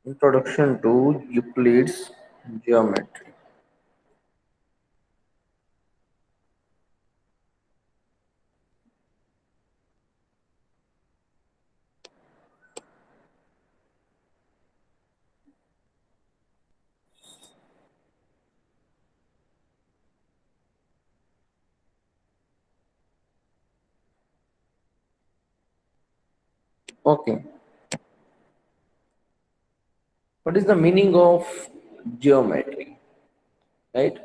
Introduction to Euclid's geometry. Okay, what is the meaning of geometry? Right?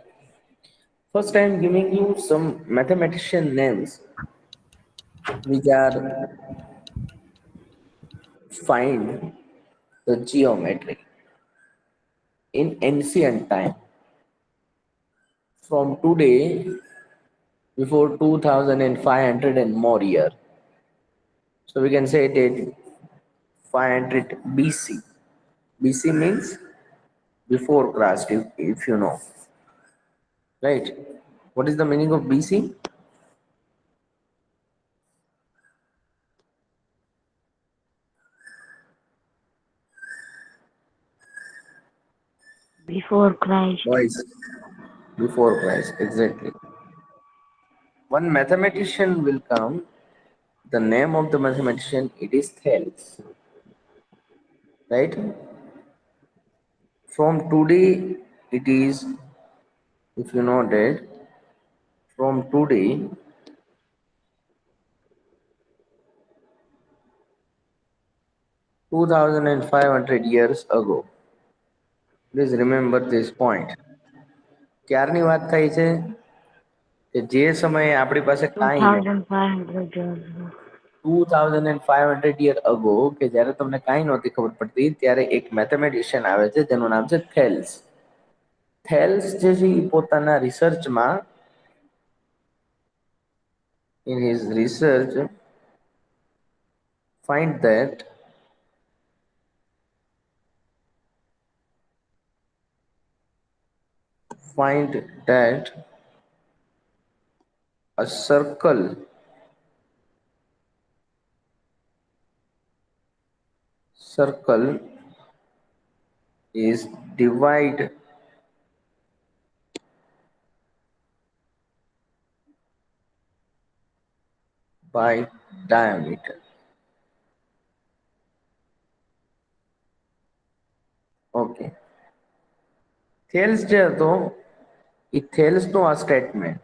First, I am giving you some mathematician names which are find the geometry in ancient time. From today, before 2500 and more year. So we can say that 500 BC. BC means before Christ, if you know. Right? What is the meaning of BC? Before Christ. Boys, before Christ, exactly. One mathematician will come. The name of the mathematician it is Thales, right? From today, it is if you know that from today 2500 years ago. Please remember this point. ક્યારની વાત થાય છે કે જે સમયે આપણી પાસે કાંઈ નહીં 2500 years ago. 2500 યર અગો કે જ્યારે તમને કાંઈ નહોતી ખબર પડતી ત્યારે એક મેથેમેટિશિયન આવે છે જેનું નામ છે થેલ્સ. થેલ્સ જે છે એ પોતાના રિસર્ચમાં in his research find that find that a circle is divided by diameter. Okay, Thales જે હતો એ થેલ્સનો આ સ્ટેટમેન્ટ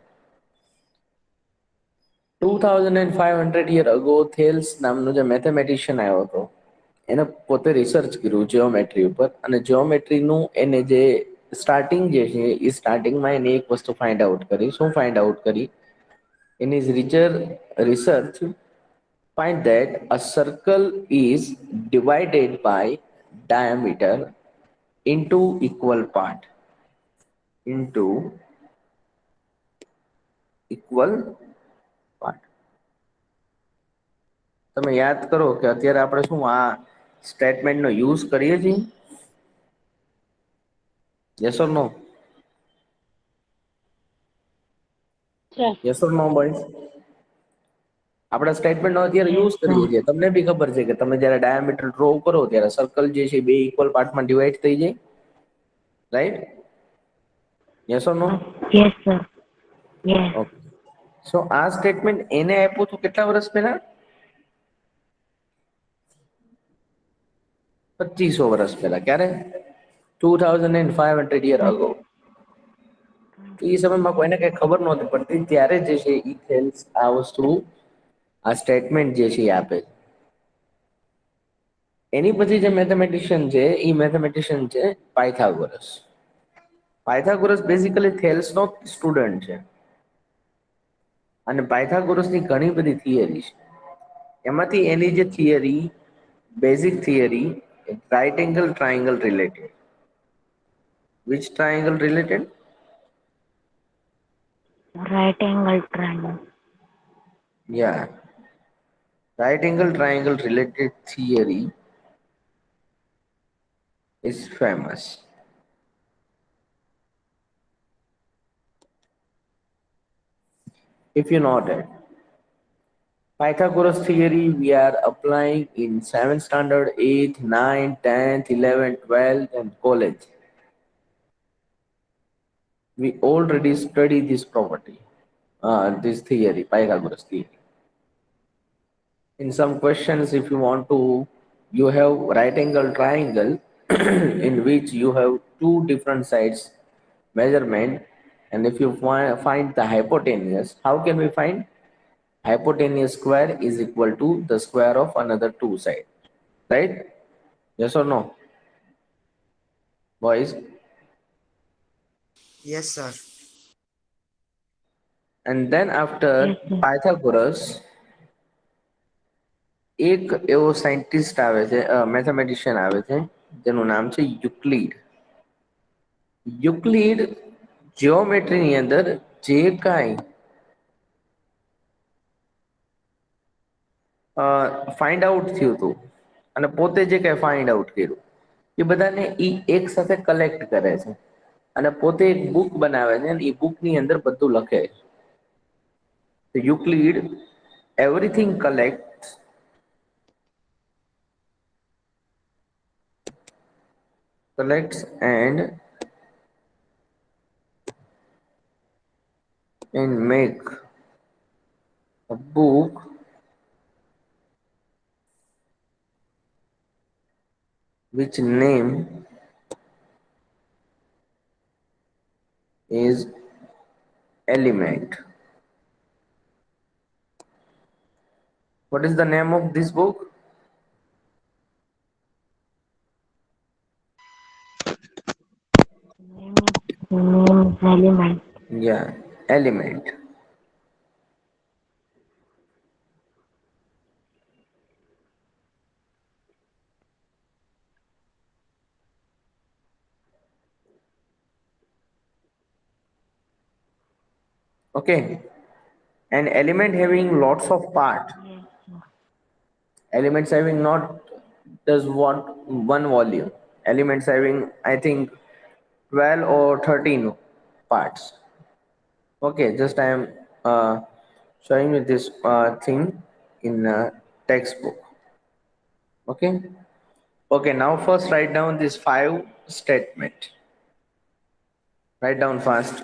2500 યર અગો થેલ્સ નામનો જે મેથેમેટિશિયન આવ્યો હતો એને પોતે રિસર્ચ કર્યું જીઓમેટ્રી ઉપર અને જીઓમેટ્રીનું એને જે સ્ટાર્ટિંગ જે છે એ સ્ટાર્ટિંગમાં એને એક વસ્તુ ફાઇન્ડ આઉટ કરી. શું ફાઇન્ડ આઉટ કરી? In his research find that a circle is divided by diameter into equal part into equal part. તમે યાદ કરો કે અત્યારે આપણે શું આ સ્ટેટમેન્ટનો યુઝ કરીએ છીએ? Yes or no? Yes. Yes or no boys? આપણે સ્ટેટમેન્ટનો અત્યારે Yes, યુઝ કરીએ sir. છીએ. તમને બી ખબર છે કે તમે જ્યારે ડાયામીટર ડ્રો કરો ત્યારે સર્કલ જે છે બે ઇક્વલ પાર્ટમાં ડિવાઈડ થઈ જાય, right? Yes or no? Yes, sir. Yes. Okay. So આ સ્ટેટમેન્ટ એને આપ્યું હતું કેટલા વર્ષ પહેલા? 2500 વર્ષ પહેલા. ક્યારે? 2500 યર અગો. એ સમયમાં કોઈને કઈ ખબર નહોતી પડતી ત્યારે જે છે ઈ થેલ્સ આ વસ્તુ આ સ્ટેટમેન્ટ જે છે એ આપે. એની પછી જે મેથેમેટિશિયન છે એ મેથેમેટિશિયન છે પાયથાગોરસ. પાયથાગોરસ બેઝિકલી થેલ્સનો સ્ટુડન્ટ છે અને પાયથાગોરસની ઘણી બધી થિયરી છે. એમાંથી એની જે theory basic theory right angle triangle related. Which triangle related? Right angle triangle. Yeah, right angle triangle related theory is famous. If you know that. Pythagoras theory we are applying in 7th standard, 8th, 9th, 10th, 11th, 12th, and college. We already studied this property, this theory, Pythagoras theory. In some questions, if you want to, you have right angle triangle in which you have two different sides measurement, and if you find the hypotenuse, how can we find? Hypotenuse square is equal to the square of another two sides, right? Yes or no, boys? Yes, sir. And then after Yes, sir. Pythagoras, એક એવો scientist આવે છે, mathematician આવે છે, જેનું નામ છે Euclid. Euclid જીઓમેટ્રીની અંદર જે કાંઈ ફાઇન્ડ આઉટ થયું હતું અને પોતે જે કાંઈ ફાઇન્ડ આઉટ કર્યું એ બધાને એ એક સાથે કલેક્ટ કરે છે અને પોતે એક બુક બનાવે છે અને એ બુકની અંદર બધું લખે છે. Euclid everything collects and make a book which name is Element. What is the name of this book? Name is element. Yeah, Element. Okay, an element having lots of part. Yes, sir. Elements having not does want one volume. Elements having I think 12 or 13 parts. Okay, just I am showing you this thing in textbook. Okay. Okay, now first write down this five statement. Write down fast.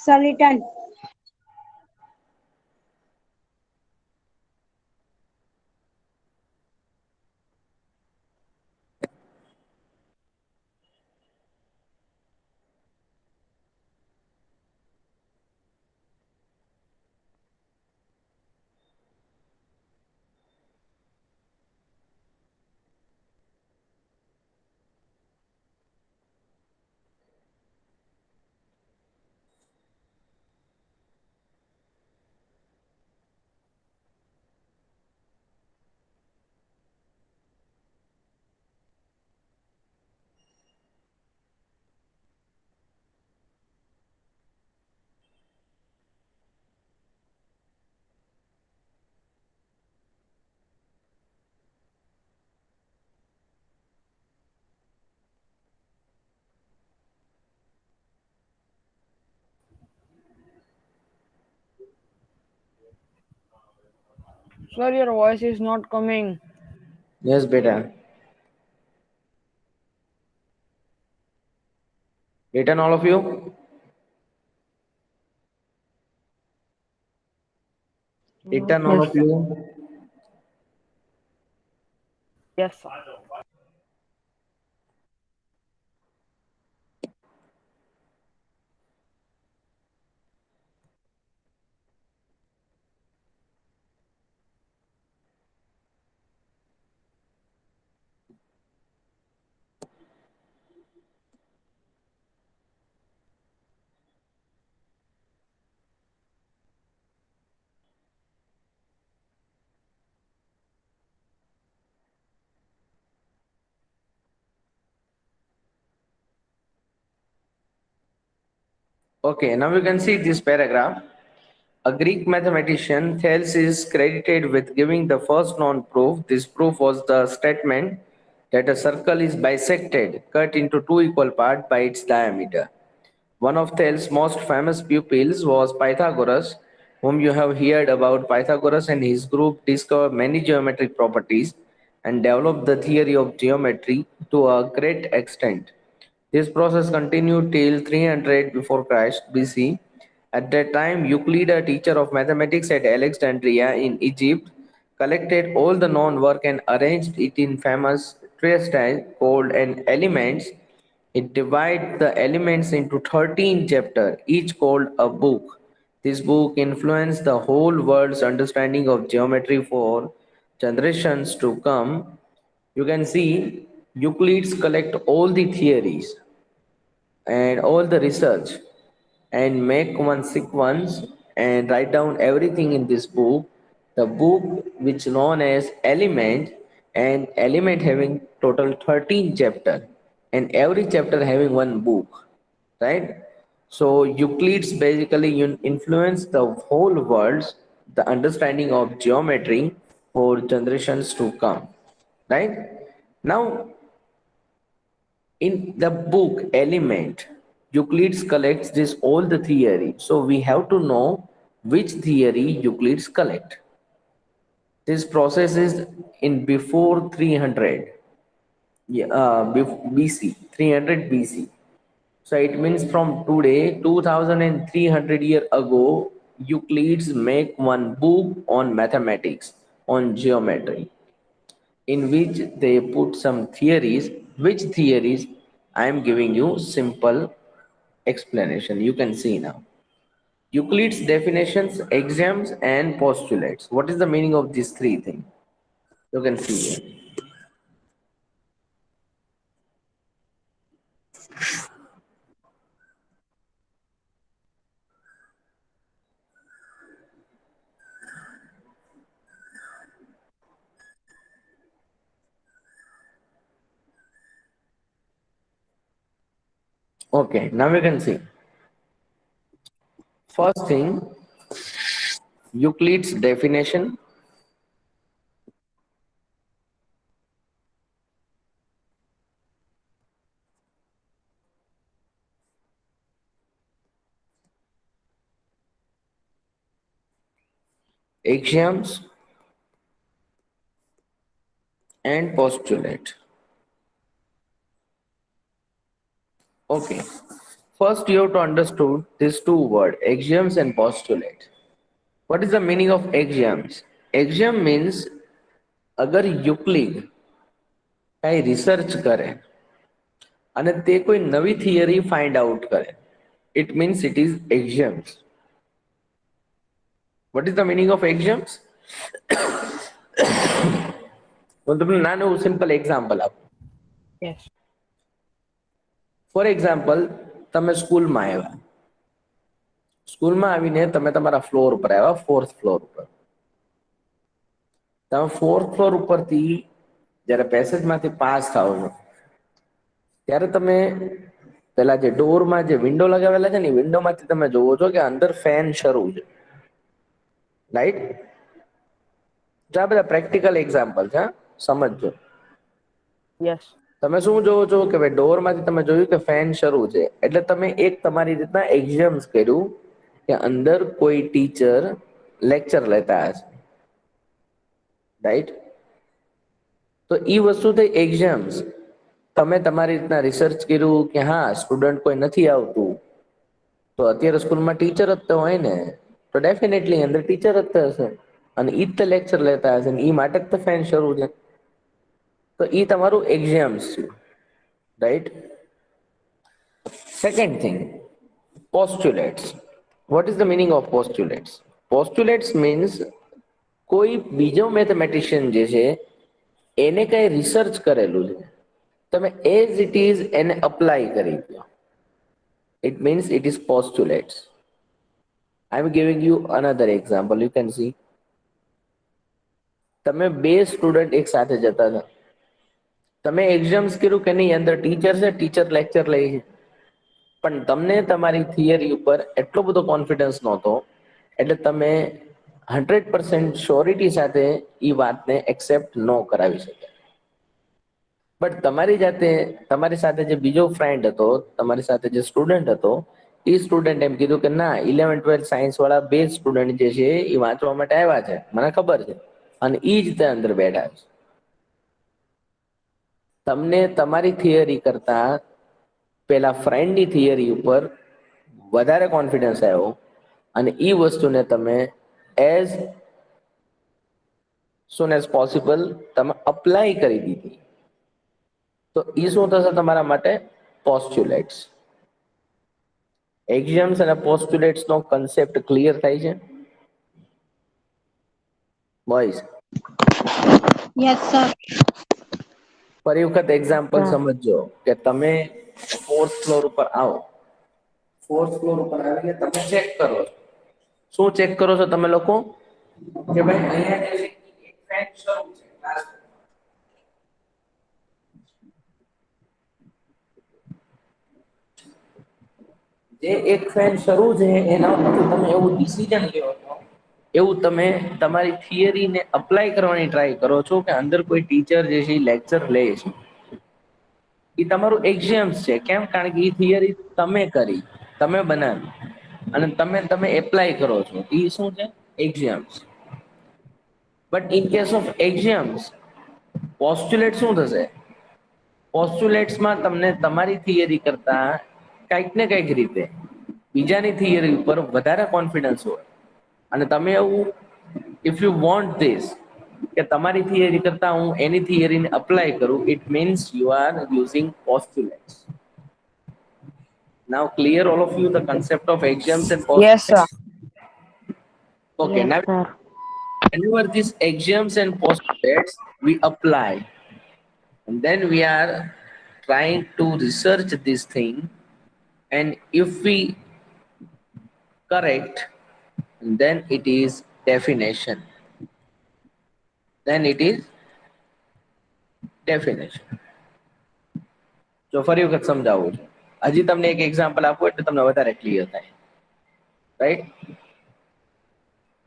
Soliton. Sir, your voice is not coming. Yes, beta. Written all of you? Written all Yes, of you? Yes, sir. Okay, now you can see this paragraph. A Greek mathematician, Thales, is credited with giving the first known proof. This proof was the statement that a circle is bisected, cut into two equal parts by its diameter. One of Thales' most famous pupils was Pythagoras, whom you have heard about. Pythagoras and his group discovered many geometric properties and developed the theory of geometry to a great extent. This process continued till 300 before Christ BC. At that time, Euclid, a teacher of mathematics at Alexandria in Egypt, collected all the known work and arranged it in famous treatise called an Elements. It divides the elements into 13 chapters, each called a book. This book influenced the whole world's understanding of geometry for generations to come. You can see Euclid's collect all the theories and all the research and make one sequence and write down everything in this book. The book which known as Element, and Element having total 13 chapter and every chapter having one book, right? So Euclid's basically influenced the whole world's the understanding of geometry for generations to come, right? Now in the book Element, Euclid collects this all the theory. So we have to know which theory Euclid collect. This process is in before 300, yeah, BC, 300 BC. So it means from today, 2300 year ago, Euclid's make one book on mathematics, on geometry, in which they put some theories. Which theories? I am giving you simple explanation. You can see now. Euclid's definitions, axioms, and postulates. What is the meaning of these three things? You can see here. Okay, now you can see. First thing, Euclid's definition, axioms, and postulate. Okay. First, you have to understand these two words, axioms and postulate. What is the meaning of axioms? Axiom means अगर Euclid કઈ research કરે અને તે કોઈ નવી theory find out કરે, it means it is axioms. What is the meaning of axioms? હું તમને નાનું સિમ્પલ એક્ઝામ્પલ આપું. Yes. ફોર એક્ઝામ્પલ, તમે સ્કૂલમાં આવ્યા, સ્કૂલમાં આવીને તમે તમારા ફ્લોર ઉપર આવ્યા, ફોર્થ ફ્લોર ઉપર. તમે ફોર્થ ફ્લોર ઉપરથી જ્યારે પેસેજમાંથી પાસ થાઓ છો ત્યારે તમે પેલા જે ડોરમાં જે વિન્ડો લગાવેલા છે ને વિન્ડોમાંથી તમે જોવો છો કે અંદર ફેન શરૂ છે, રાઈટ? જો આ બધા પ્રેક્ટિકલ એક્ઝામ્પલ છે, સમજજો. Yes. તમે શું જોવો છો કે ભાઈ ડોરમાંથી તમે જોયું કે ફેન શરૂ છે, એટલે તમે એક તમારી રીતના એક્ઝામ્સ કર્યું કે અંદર કોઈ ટીચર લેક્ચર લેતા હશે, રાઈટ? તો ઈ વસ્તુ થઈ એક્ઝામ્સ. તમે તમારી રીતના રિસર્ચ કર્યું કે હા સ્ટુડન્ટ કોઈ નથી આવતું, તો અત્યારે સ્કૂલમાં ટીચર જ તો હોય ને, તો ડેફિનેટલી અંદર ટીચર જ તો હશે અને ઈ જ લેક્ચર લેતા હશે ને ઈ માટે જ તો ફેન શરૂ છે. તો ઈ તમારું એક્ઝામ્સ છે, right? Second thing, postulates. What is the meaning of postulates? Postulates means કોઈ બીજો મેથેમેટિશિયન જે છે એને કઈ રિસર્ચ કરેલું છે, તમે એઝ ઇટ ઇઝ એને અપ્લાય કરી દો. It means it is postulates. I am giving you another example. You can see. તમે બે સ્ટુડન્ટ એક સાથે જતા હતા, તમે એક્ઝામ્સ કર્યું કે નહીં અંદર ટીચર છે, ટીચર લેક્ચર લે છે, પણ તમને તમારી થિયરી ઉપર એટલો બધો કોન્ફિડન્સ નહોતો, એટલે તમે 100% શ્યોરિટી સાથે એ વાતને એક્સેપ્ટ ન કરાવી શક્યા. બટ તમારી જાતે, તમારી સાથે જે બીજો ફ્રેન્ડ હતો, તમારી સાથે જે સ્ટુડન્ટ હતો, એ સ્ટુડન્ટ એમ કીધું કે ના, 11th-12th સાયન્સ વાળા બે સ્ટુડન્ટ જે છે એ વાંચવા માટે આવ્યા છે, મને ખબર છે, અને એ જ ત્યાં અંદર બેઠા છે. તમને તમારી થિયરી કરતા પેલા ફ્રેન્ડની થિયરી ઉપર વધારે કોન્ફિડન્સ આવ્યો, અને એ વસ્તુને તમે એઝ સુન એઝ પોસિબલ તમે અપ્લાય કરી દીધી. તો એ શું થશે તમારા માટે? પોસ્ચ્યુલેટ્સ. એક્ઝામ્સ અને પોસ્ચ્યુલેટ્સ નો કન્સેપ્ટ ક્લિયર થાય છે બોયઝ? Yes sir. ફરી વખત એક્ઝામ્પલ સર. સમજજો કે તમે 4th ફ્લોર ઉપર આવો, 4th ફ્લોર ઉપર આવીને તમે ચેક કરો છો. શું ચેક કરો છો તમે લોકો? કે ભાઈ અહીંયા જે છે એક ફેન શરૂ છે ક્લાસમાં. જે એક ફેન શરૂ છે એના ઉપરથી તમે એવું ડિસિઝન લ્યો છો, એવું તમે તમારી થિયરીને અપ્લાય કરવાની ટ્રાય કરો છો કે અંદર કોઈ ટીચર જે છે એ લેક્ચર લે છે. એ તમારું એક્ઝામ્સ છે. કેમ? કારણ કે એ થિયરી તમે કરી, તમે બનાવી, અને તમે એપ્લાય કરો છો. એ શું છે? Exams. But in case of exams, postulate શું થશે? પોસ્ચ્યુલેટ્સમાં તમને તમારી થિયરી કરતા કંઈક ને કંઈક રીતે બીજાની થિયરી ઉપર વધારે કોન્ફિડન્સ હોય, અને તમે એવું, ઇફ યુ વોન્ટ ધીસ, કે તમારી થિયરી કરતા હું એની થિયરીને અપ્લાય કરું, it means you are using postulates. Now clear all of you the concept of exams and Yes, sir. postulates? Okay, yes now sir. whenever these exams and postulates we apply, and then we are trying to research this thing, and if we correct, then it is definition. Then it is definition. જો ફરી વખત સમજાવું છું, હજી તમને એક example આપું એટલે તમને વધારે ક્લિયર થાય. રાઈટ?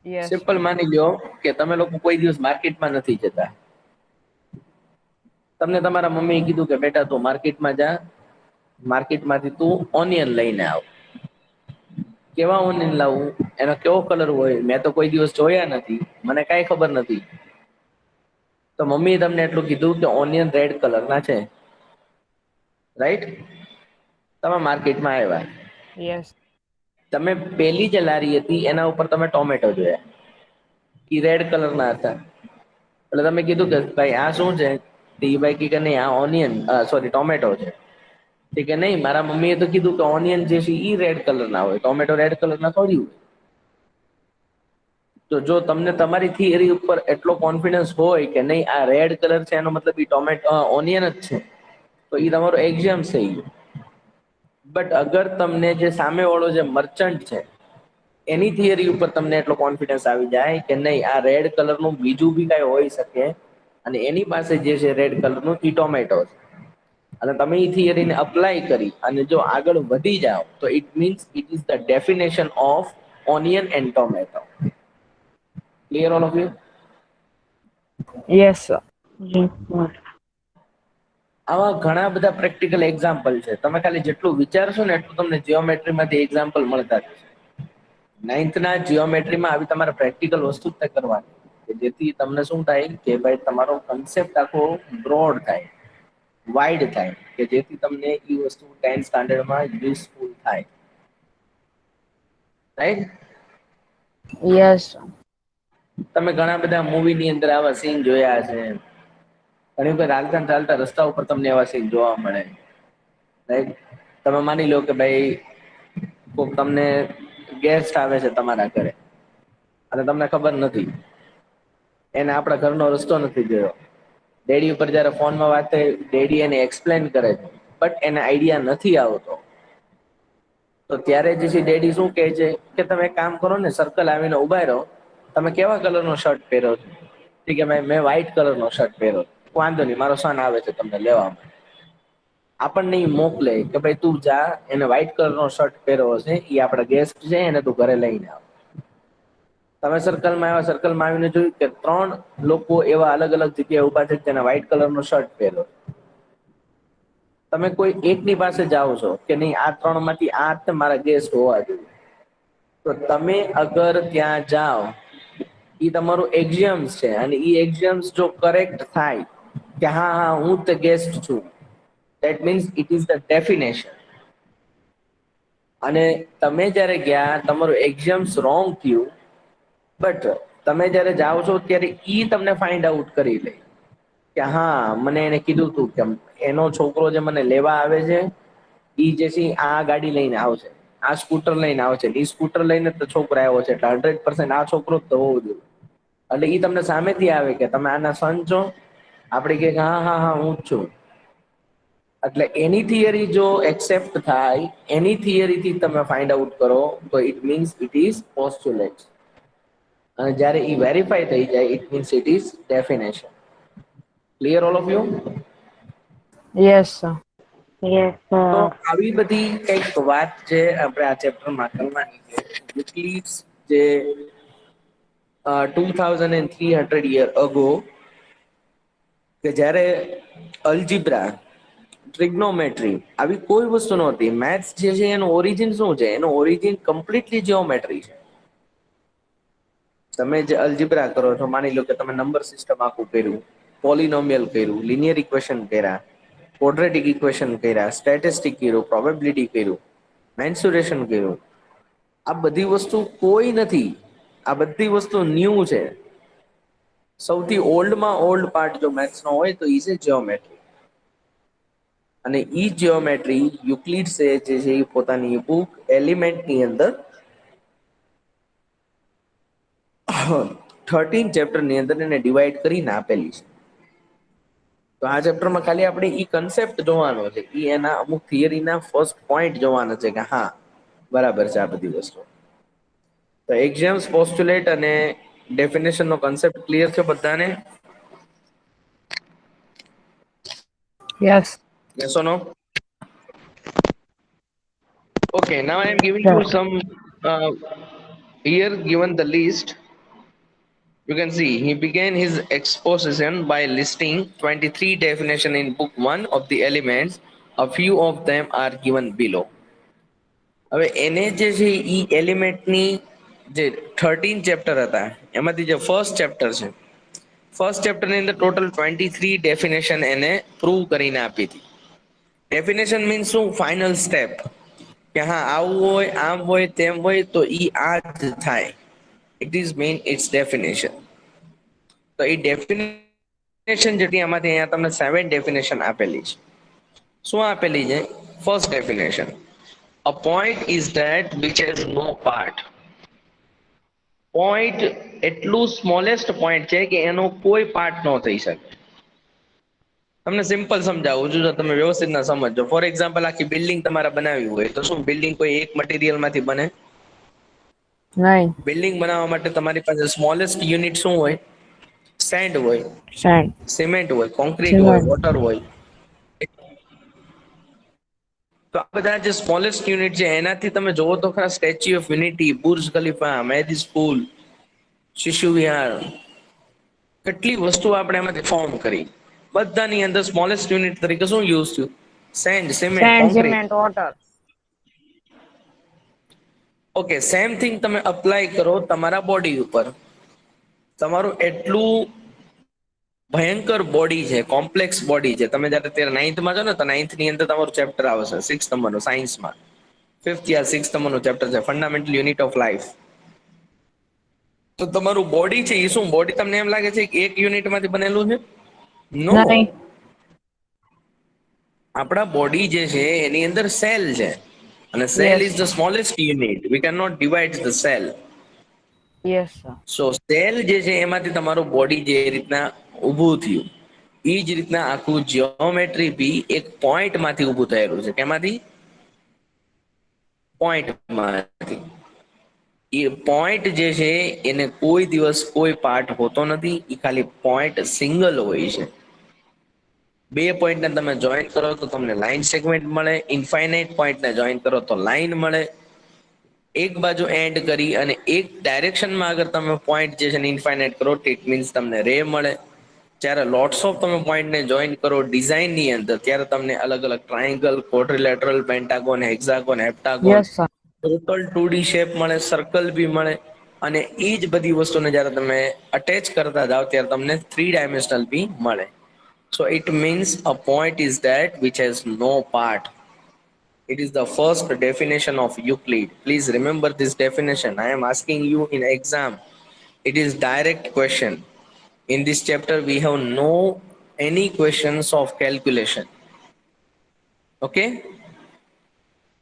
Yes, sir. સિમ્પલ માની લ્યો કે તમે લોકો કોઈ દિવસ માર્કેટમાં નથી જતા. તમને તમારા મમ્મીએ કીધું કે બેટા તું માર્કેટમાં જા, માર્કેટમાંથી તું ઓનિયન લઈને આવ. કેવા ઓનિયન લાવવું, એનો કેવો કલર હોય, મેં તો કોઈ દિવસ જોયા નથી, મને કાંઈ ખબર નથી. તો મમ્મીએ તમને એટલું કીધું કે ઓનિયન રેડ કલરના છે. રાઈટ? તમે માર્કેટમાં આવ્યા, Yes. તમે પેલી જે લારી હતી એના ઉપર તમે ટોમેટો જોયા, એ રેડ કલરના હતા. એટલે તમે કીધું કે ભાઈ આ શું છે? તો એ ભાઈ કે નહીં, આ ઓનિયન, સોરી, ટોમેટો છે. તે કે નહીં, મારા મમ્મીએ તો કીધું કે ઓનિયન જે છે એ રેડ કલરના હોય, ટોમેટો રેડ કલરના થોડી હોય. તો જો તમને તમારી થિયરી ઉપર એટલો કોન્ફિડન્સ હોય કે નહીં આ રેડ કલર છે, એનો મતલબ એ ટોમેટો ઓનિયન જ છે, તો એ તમારો એક્ઝામ થઈ ગયો. બટ અગર તમને જે સામેવાળો જે મર્ચન્ટ છે એની થિયરી ઉપર તમને એટલો કોન્ફિડન્સ આવી જાય કે નહીં આ રેડ કલરનું બીજું બી કાંઈ હોઈ શકે, અને એની પાસે જે છે રેડ કલરનું ઈ ટોમેટો છે, અને તમે એ થિયરીને અપ્લાય કરી અને જો આગળ વધી જાઓ, તો it means it is the definition of onion and tomato. Clear all of you? Yes, sir. Yes sir. આવા ઘણા બધા પ્રેક્ટિકલ એક્ઝામ્પલ છે. તમે ખાલી જેટલું વિચારશો ને એટલું તમને જીઓમેટ્રીમાંથી એક્ઝામ્પલ મળતા જશે. 9th ના જીઓમેટ્રીમાં આવી તમારે પ્રેક્ટિકલ વસ્તુ જ કરવાની, કે જેથી તમને શું થાય કે ભાઈ તમારો કન્સેપ્ટ આખો બ્રોડ થાય, વાઇડ થાય, કે જેથી તમને એ વસ્તુ 10th સ્ટાન્ડર્ડમાં યુઝફુલ થાય. રાઈટ? Yes, sir. તમે ઘણા બધા મૂવીની અંદર આવા સીન જોયા હશે. ઘણી વખત ચાલતા ને ચાલતા રસ્તા ઉપર તમને એવા સીન જોવા મળે. રાઈટ? તમે માની લો કે ભાઈ કોક તમને ગેસ્ટ આવે છે તમારા ઘરે, અને તમને ખબર નથી, એને આપણા ઘરનો રસ્તો નથી જોયો. ડેડી ઉપર જયારે ફોનમાં વાત થઈ, ડેડી એને એક્સપ્લેન કરે છે, બટ એને આઈડિયા નથી આવતો. તો ત્યારે જે છે ડેડી શું કહે છે કે તમે એક કામ કરો ને, સર્કલ આવીને ઉભા રહો, તમે કેવા કલરનો શર્ટ પહેરો છો? ઠીક છે, મેં વ્હાઈટ કલરનો શર્ટ પહેર્યો. વાંધો નહીં, મારો સન આવે છે તમને લેવા માટે. આપણને ઈ મોકલે કે ભાઈ તું જા, એને વ્હાઈટ કલરનો શર્ટ પહેરવો છે, એ આપડા ગેસ્ટ છે, એને તું ઘરે લઈને આવ. તમે સર્કલમાં આવ્યા, સર્કલમાં આવીને જોયું કે 3 લોકો એવા અલગ અલગ જગ્યાએ ઉભા છે જેને વ્હાઈટ કલરનો શર્ટ પહેર્યો. તમે કોઈ એકની પાસે જાઓ છો કે નહીં, આ 3 માંથી આ મારા ગેસ્ટ હોવા જોઈએ. તો તમે અગર ત્યાં જાઓ, ઈ તમારું એક્ઝિયમ્સ છે, અને ઈ એક્ઝિયમ્સ જો કરેક્ટ થાય કે હા હા હું જ ગેસ્ટ છું, that means it is the definition. અને તમે જ્યારે ગયા, તમારું એક્ઝિયમ્સ રોંગ થયું, બટ તમે જ્યારે જાઓ છો ત્યારે ઈ તમને ફાઇન્ડ આઉટ કરી લે કે હા મને એને કીધું તું કે એનો છોકરો જે મને લેવા આવે છે, ઈ જે છે આ ગાડી લઈને આવશે, આ સ્કૂટર લઈને આવશે, ઈ સ્કૂટર લઈને તો છોકરો આવ્યો છે, એટલે 100% આ છોકરો જ તો હોવો જોઈએ. એટલે ઈ તમને સામેથી આવે કે તમે આના સન છો, આપણે કે હા હા હા હું જ છું. એટલે એની થિયરી જો એક્સેપ્ટ થાય, એની થિયરીથી તમે ફાઇન્ડ આઉટ કરો, તો it means it is postulate. અને જ્યારે ઈ વેરીફાઈ થઈ જાય, it means it is definition. Clear all of you? Yes, sir. Yes, તો sir. આવી બધી કંઈક વાત છે આપણે આ ચેપ્ટરમાં કરવાની છે. યુક્લિડ્સ જે 2300 યર અગો, કે જ્યારે અલ્જીબ્રા, ટ્રિગ્નોમેટ્રી આવી કોઈ વસ્તુ નહોતી. મેથ્સ જે છે એનું ઓરિજિન શું છે? એનું ઓરિજિન કમ્પ્લીટલી જીઓમેટ્રી છે. તમે જે અલ્જીબ્રા કરો છો, માની લો કે તમે નંબર સિસ્ટમ આખું કર્યું, પોલિનોમિયલ કર્યું, લિનિયર ઇક્વેશન કર્યા, ક્વોડ્રેટિક ઇક્વેશન કર્યા, સ્ટેટિસ્ટિક કર્યું, પ્રોબેબિલિટી કર્યું, મેન્સુરેશન કર્યું, આ બધી વસ્તુ કોઈ નથી. આ બધી વસ્તુ ન્યૂ છે. સૌથી ઓલ્ડમાં ઓલ્ડ પાર્ટ જો મેથ્સનો હોય તો ઈ છે જીઓમેટ્રી. અને ઈ જીઓમેટ્રી યુક્લિડ્સે જે છે એ પોતાની બુક એલિમેન્ટની અંદર 13 ચેપ્ટરની અંદર એને ડિવાઈડ કરીને આપેલી છે. તો આ ચેપ્ટરમાં ખાલી આપણે ઈ કન્સેપ્ટ જોવાનો છે, ઈ એના અમુક થિયરીના ફર્સ્ટ પોઈન્ટ જોવાના છે કે હા બરાબર છે આ બધી વસ્તુ. તો એક્ઝામ્સ, પોસ્ટ્યુલેટ અને ડેફિનેશનનો કન્સેપ્ટ ક્લિયર છે બધાને? Yes. Yes or no? Okay, now I am giving Sir. you some here given the list. You can see he began his exposition by listing 23 definition in book 1 of the elements. A few of them are given below. હવે એને જે છે ઈ એલિમેન્ટની જે 13 chapter હતા એમાંથી જે first chapter છે, ફર્સ્ટ ચેપ્ટરની અંદર ટોટલ 23 ડેફિનેશન એને પ્રૂવ કરીને આપી હતી. ડેફિનેશન મીન્સ શું? ફાઇનલ સ્ટેપ, કે હા આવું હોય, આમ હોય, તેમ હોય તો ઈ આ જ થાય. It is mean it's definition. તો એ ડેફિનેશન જેટલી આમાંથી અહીંયા તમને 7 ડેફિનેશન આપેલી છે. શું આપેલી છે? First definition, a point is that which has no part. Point એટલું સ્મોલેસ્ટ પોઈન્ટ છે કે એનો કોઈ પાર્ટ ન થઈ શકે. તમને સિમ્પલ સમજાવું છું, જો તમે વ્યવસ્થિત ના સમજો. ફોર એક્ઝામ્પલ, આખી બિલ્ડિંગ તમારે બનાવવી હોય તો શું બિલ્ડિંગ કોઈ એક મટીરિયલ માંથી બને? Nine. બિલ્ડિંગ બનાવવા માટે તમારી પાસે સ્મોલેસ્ટ યુનિટ શું હોય? સેન્ડ હોય, Sand. સિમેન્ટ હોય, કોન્ક્રીટ હોય, Cement. વોટર હોય. તો આ બધા જે સ્મોલેસ્ટ યુનિટ છે એનાથી તમે જોવો તો ખરા, Statue of Unity, Burj Khalifa, મેદી સ્કૂલ, શિશુ વિહાર, કેટલી વસ્તુ આપણે એમાંથી ફોર્મ કરી. બધાની અંદર સ્મોલેસ્ટ યુનિટ તરીકે શું યુઝ થયું? Sand, cement, Sand, concrete. cement, water. Okay, same thing તમે અપ્લાય કરો તમારા બોડી ઉપર. તમારું એટલું ભયંકર બોડી છે, કોમ્પ્લેક્સ બોડી છે. તમે જયારે અત્યારે 9th છો ને, તો 9th ની અંદર તમારું ચેપ્ટર આવશે 6th નંબરનું સાયન્સમાં. 5th યા 6th નંબરનું ચેપ્ટર છે ફંડામેન્ટલ યુનિટ ઓફ લાઈફ. તો તમારું બોડી છે એ શું? બોડી તમને એમ લાગે છે કે એક યુનિટમાંથી બનેલું છે? નો. Nine. આપણા બોડી જે છે એની અંદર સેલ છે, અને cell Yes, is the sir. Smallest unit. We can not divide the cell. Yes, sir. So cell જે છે એમાંથી તમારું બોડી જે રીતના ઊભું થયું, એ જ રીતના આખું જીઓમેટ્રી બી એક પોઈન્ટ માંથી ઊભું થયેલું છે. કેમાંથી? પોઈન્ટ માંથી. એ પોઈન્ટ જે છે એને કોઈ દિવસ કોઈ પાર્ટ હોતો નથી, એ ખાલી પોઈન્ટ સિંગલ હોય છે. બે પોઈન્ટને તમે જોઈન કરો તો તમને લાઇન સેગમેન્ટ મળે, ઇન્ફાઇનાઇટ પોઈન્ટને જોઈન કરો તો લાઇન મળે. એક બાજુ એન્ડ કરી અને એક ડાયરેક્શનમાં અગર તમે પોઈન્ટ જે છે ને ઇન્ફાઇનાઇટ કરો તો ઇટ મીન્સ તમને રે મળે. જ્યારે લોટ્સ ઓફ તમે પોઈન્ટને જોઈન કરો ડિઝાઇનની અંદર ત્યારે તમને અલગ અલગ triangle, quadrilateral, pentagon, hexagon, heptagon, Yes, sir. Total 2D shape મળે, સર્કલ બી મળે. અને એ જ બધી વસ્તુને જ્યારે તમે અટેચ કરતા જાઓ ત્યારે તમને 3 ડાયમેન્શનલ બી મળે. So it means a point is that which has no part. It is the first definition of Euclid. Please remember this definition. I am asking you in exam. It is direct question. In this chapter, we have no any questions of calculation. Okay?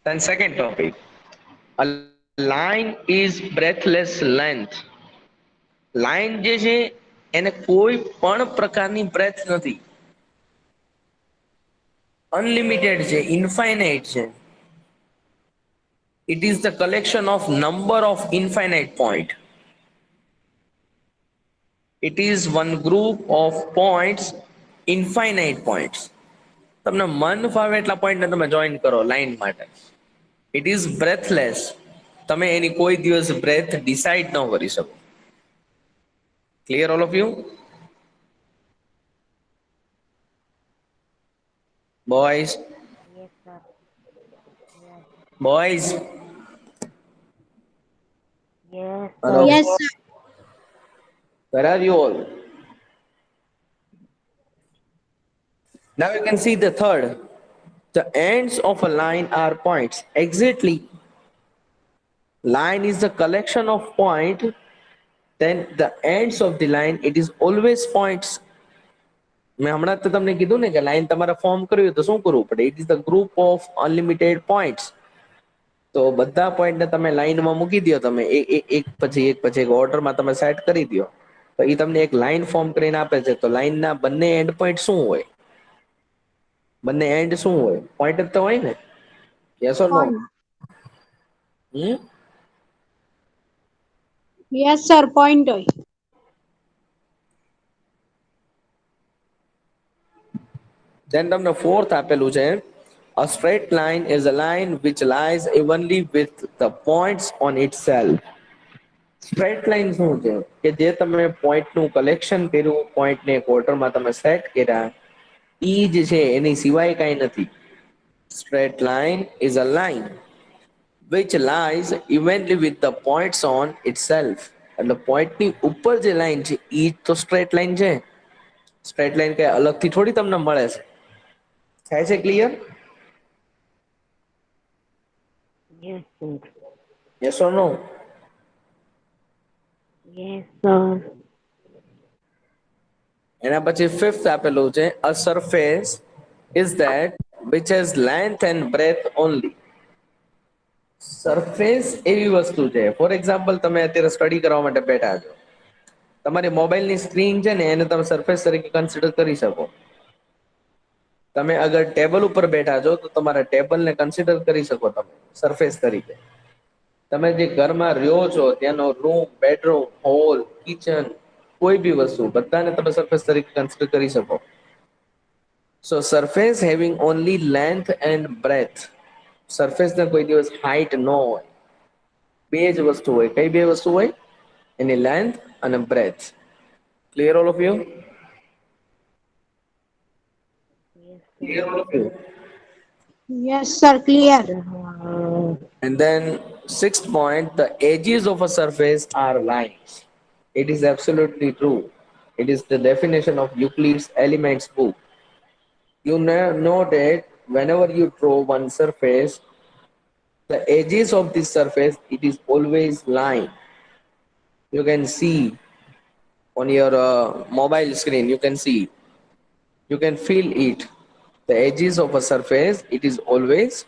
Then second topic. A line is breathless length. Line જે છે એને કોઈ પણ પ્રકારની breadth નથી. Unlimited છે, infinite છે. It is the collection of number of infinite point. It is one group of points, infinite points. તમને મન ફાવે એટલા પોઈન્ટને તમે જોઈન કરો લાઈન માટે. It is breadthless. તમે એની કોઈ દિવસ બ્રેથ ડિસાઈડ ન કરી શકો. Clear all of you? Boys, Yes, sir. Yes. Boys, Yes, hello, sir. Yes, sir. where are you all? Now you can see the third. The ends of a line are points. Exactly. Line is the collection of point. Then the ends of the line, it is always points. મેં હમણાં તો તમને કીધું ને કે line તમારે form કરવી હોય તો શું કરવું પડે? It is the group of unlimited points. તો બધા પોઈન્ટને તમે લાઈનમાં મૂકી દો, તમે એક પછી એક ઓર્ડરમાં તમે સેટ કરી દો તો એ તમને એક લાઈન ફોર્મ કરીને આપે છે. તો લાઈનના બંને એન્ડ પોઈન્ટ શું હોય? બંને એન્ડ શું હોય? પોઈન્ટ જ તો હોય ને? Yes or no? Point. Hmm? Yes, sir. Point. હોય. Then તમને fourth આપેલું છે. A straight line is a line which lies evenly with the points on itself. Straight line શું છે? કે જે તમે પોઈન્ટનું કલેક્શન કર્યું, પોઈન્ટને ક્વાર્ટરમાં તમે સેટ કર્યા, ઈ જ છે, એની સિવાય કાંઈ નથી. Straight line is a line which lies evenly with the points on itself. એટલે પોઈન્ટની ઉપર જે લાઈન છે ઈ જ તો સ્ટ્રેટ લાઈન છે. સ્ટ્રેટ લાઈન કઈ અલગથી થોડી તમને મળે છે. થાય છે clear? Yes, sir. Yes or no? Yes, sir. એના પછી ફિફ્થ આપેલું છે. A surface is that which has length and breadth only. Surface એવી વસ્તુ છે, ફોર એક્ઝામ્પલ તમે અત્યારે સ્ટડી કરવા માટે બેઠા છો, તમારી મોબાઈલની સ્ક્રીન છે ને એને તમે સરફેસ તરીકે કન્સિડર કરી શકો. તમે અગર ટેબલ ઉપર બેઠા છો તો તમારા ટેબલને કન્સિડર કરી શકો તમે સરફેસ તરીકે. તમે જે ઘરમાં રહ્યો છો ત્યાંનો રૂમ, બેડરૂમ, હોલ, કિચન, કોઈ બી વસ્તુ બધાને તમે સરફેસ તરીકે કન્સિડર કરી શકો. So surface having only length and breadth. સરફેસને કોઈ દિવસ હાઈટ ન હોય. બે જ વસ્તુ હોય. કઈ બે વસ્તુ હોય? એની લેન્થ અને breadth. Clear all of you? Yes, Clear sir. all of you? Yes, sir. Clear. And then sixth point, the edges of a surface are lines. It is absolutely true. It is the definition of Euclid's Elements book. You know that whenever you draw one surface, the edges of this surface, it is always line. You can see on your mobile screen, you can feel it. The edges of a surface, it is always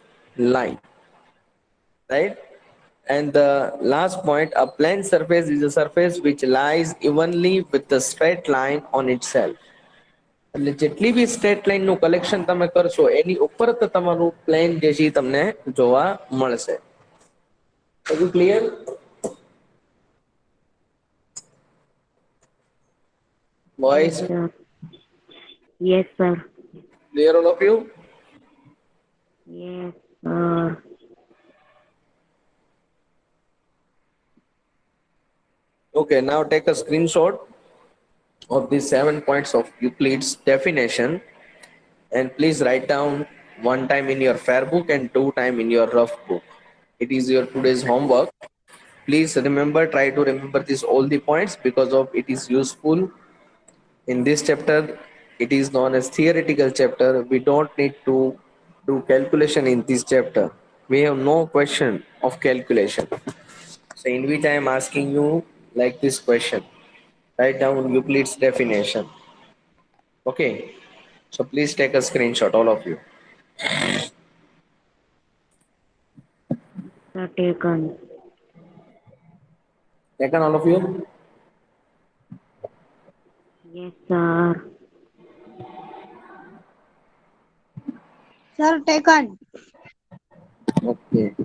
line, right? And the last point, a plane surface is a surface which lies evenly with the straight line on itself. એટલે જેટલી બી straight line નું collection તમે કરશો એની ઉપર તો તમારું plane જે છે તમને જોવા મળશે. બધું clear? Yes, boys, sir. Yes, sir. Clear all of you? Yes, sir. Okay, now take a screenshot of these 7 points of Euclid's definition and please write down one time in your fair book and two time in your rough book. It is your today's homework. Please remember, try to remember this all the points because of it is useful in this chapter. It is known as theoretical chapter. We don't need to do calculation in this chapter. We have no question of calculation. So in which I am asking you like this question. Write down Euclid's definition. Okay. So please take a screenshot, all of you. Sir, taken. Taken all of you? Yes, sir. Sir, taken. Okay.